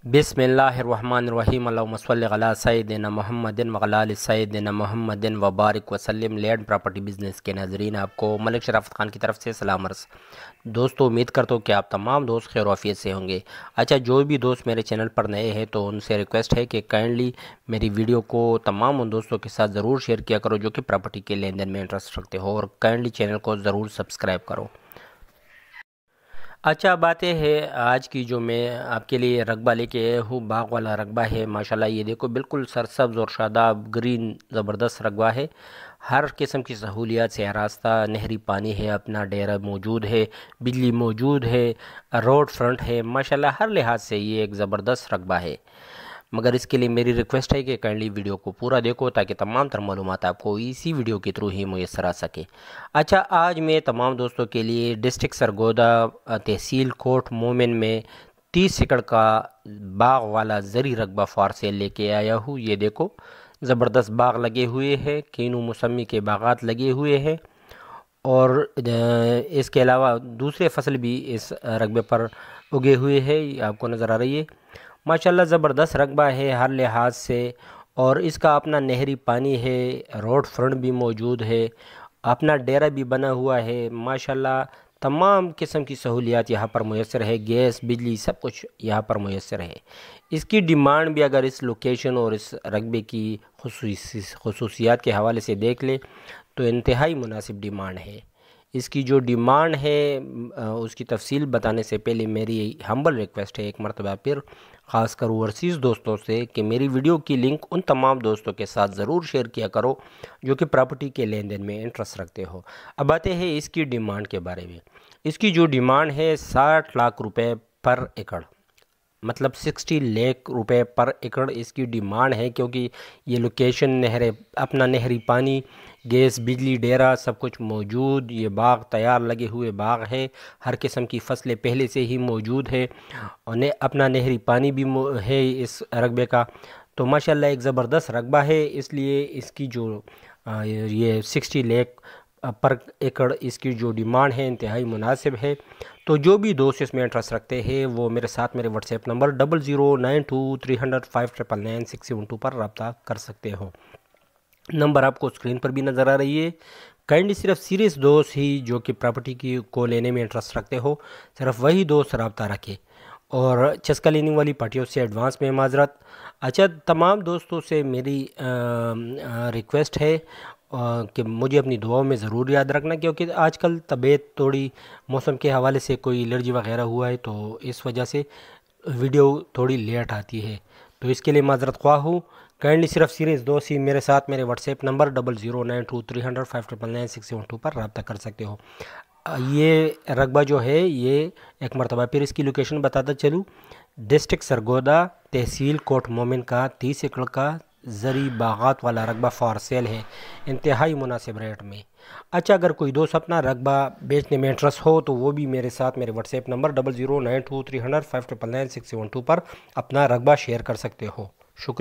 बिस्मिल्लाहिर्रहमानिर्रहीम अल्लाहुम्मा सल्लि अला सय्यिदिना मुहम्मदिन व अला आलि सय्यिदिना मुहम्मदिन व बारिक वसल्लिम। लैंड प्रॉपर्टी बिज़नेस के नाज़रीन, आपको मलिक शराफत खान की तरफ से सलाम अर्ज़। दोस्तों, उम्मीद करता हूँ कि आप तमाम दोस्त खैर आफियत से होंगे। अच्छा, जो भी दोस्त मेरे चैनल पर नए हैं तो उनसे रिक्वेस्ट है कि काइंडली मेरी वीडियो को तमाम उन दोस्तों के साथ ज़रूर शेयर किया करो जो कि प्रॉपर्टी के लेन देन में इंटरेस्ट रखते हो, और काइंडली चैनल को ज़रूर सब्सक्राइब करो। अच्छा, बातें है आज की जो मैं आपके लिए रकबा लेके आया हूँ, बाग वाला रकबा है। माशाल्लाह ये देखो, बिल्कुल सरसब्ज़ और शादाब ग्रीन ज़बरदस्त रकबा है। हर किस्म की सहूलियात से रास्ता, नहरी पानी है, अपना डेरा मौजूद है, बिजली मौजूद है, रोड फ्रंट है। माशाल्लाह हर लिहाज से ये एक ज़बरदस्त रकबा है। मगर इसके लिए मेरी रिक्वेस्ट है कि काइंडली वीडियो को पूरा देखो ताकि तमाम तर मालूमात आपको इसी वीडियो के थ्रू ही मुयसर आ सके। अच्छा, आज मैं तमाम दोस्तों के लिए डिस्ट्रिक्ट सरगोदा, तहसील कोट मोमिन में 30 एकड़ का बाग वाला ज़री रकबा फॉर सेल लेके आया हूँ। ये देखो, ज़बरदस्त बाग लगे हुए हैं, कीनू मौसमी के बागात लगे हुए हैं, और इसके अलावा दूसरे फसल भी इस रकबे पर उगे हुए हैं। ये आपको नज़र आ रही है। माशाल्लाह ज़बरदस्त रकबा है हर लिहाज से, और इसका अपना नहरी पानी है, रोड फ्रंट भी मौजूद है, अपना डेरा भी बना हुआ है। माशाल्लाह तमाम किस्म की सहूलियात यहाँ पर मुयसर है, गैस बिजली सब कुछ यहाँ पर मुयसर है। इसकी डिमांड भी अगर इस लोकेशन और इस रकबे की खसूसियात के हवाले से देख ले तो इंतहाई मुनासिब डिमांड है। इसकी जो डिमांड है उसकी तफसील बताने से पहले मेरी हम्बल रिक्वेस्ट है एक मरतबा फिर ख़ासकर ओवरसीज़ दोस्तों से कि मेरी वीडियो की लिंक उन तमाम दोस्तों के साथ ज़रूर शेयर किया करो जो कि प्रॉपर्टी के लेन देन में इंटरेस्ट रखते हो। अब बातें हैं इसकी डिमांड के बारे में। इसकी जो डिमांड है 60 लाख रुपए पर एकड़, मतलब 60 लाख रुपए पर एकड़ इसकी डिमांड है, क्योंकि ये लोकेशन नहर, अपना नहरी पानी, गैस बिजली डेरा सब कुछ मौजूद, ये बाग तैयार लगे हुए बाग है, हर किस्म की फसलें पहले से ही मौजूद है, और अपना नहरी पानी भी है इस रकबे का। तो माशाल्लाह एक ज़बरदस्त रकबा है, इसलिए इसकी जो ये 60 लाख पर एकड़ इसकी जो डिमांड है इंतहाई मुनासिब है। तो जो भी दोस्त इसमें इंटरेस्ट रखते हैं वो मेरे साथ मेरे व्हाट्सएप नंबर 00923005999672 पर रब्ता कर सकते हो। नंबर आपको स्क्रीन पर भी नज़र आ रही है। काइंडली सिर्फ सीरियस दोस्त ही जो कि प्रॉपर्टी की को लेने में इंटरेस्ट रखते हो, सिर्फ वही दोस्त रब्ता रखें, और चस्का लेने वाली पार्टियों से एडवांस में माजरत। अच्छा, तमाम दोस्तों से मेरी रिक्वेस्ट है कि मुझे अपनी दुआओं में ज़रूर याद रखना, क्योंकि आजकल तबीयत थोड़ी मौसम के हवाले से कोई एलर्जी वगैरह हुआ है, तो इस वजह से वीडियो थोड़ी लेट आती है, तो इसके लिए माजरत ख्वाह हूँ। काइंडली सिर्फ सीरियस दोस्त ही मेरे साथ मेरे व्हाट्सएप नंबर 00923005999672 पर रब्ता कर सकते हो। ये रकबा जो है, ये एक मरतबा फिर इसकी लोकेशन बताता चलूँ, डिस्ट्रिक्ट सरगोदा, तहसील कोट मोमिन का 30 एकड़ का ज़री बागात वाला रकबा फॉर सेल है, इंतहाई मुनासिब रेट में। अच्छा, अगर कोई दोस्त अपना रकबा बेचने में इंटरेस्ट हो तो वो भी मेरे साथ मेरे व्हाट्सएप नंबर 00923005999672 पर अपना रकबा शेयर कर सकते हो। शुक्रिया।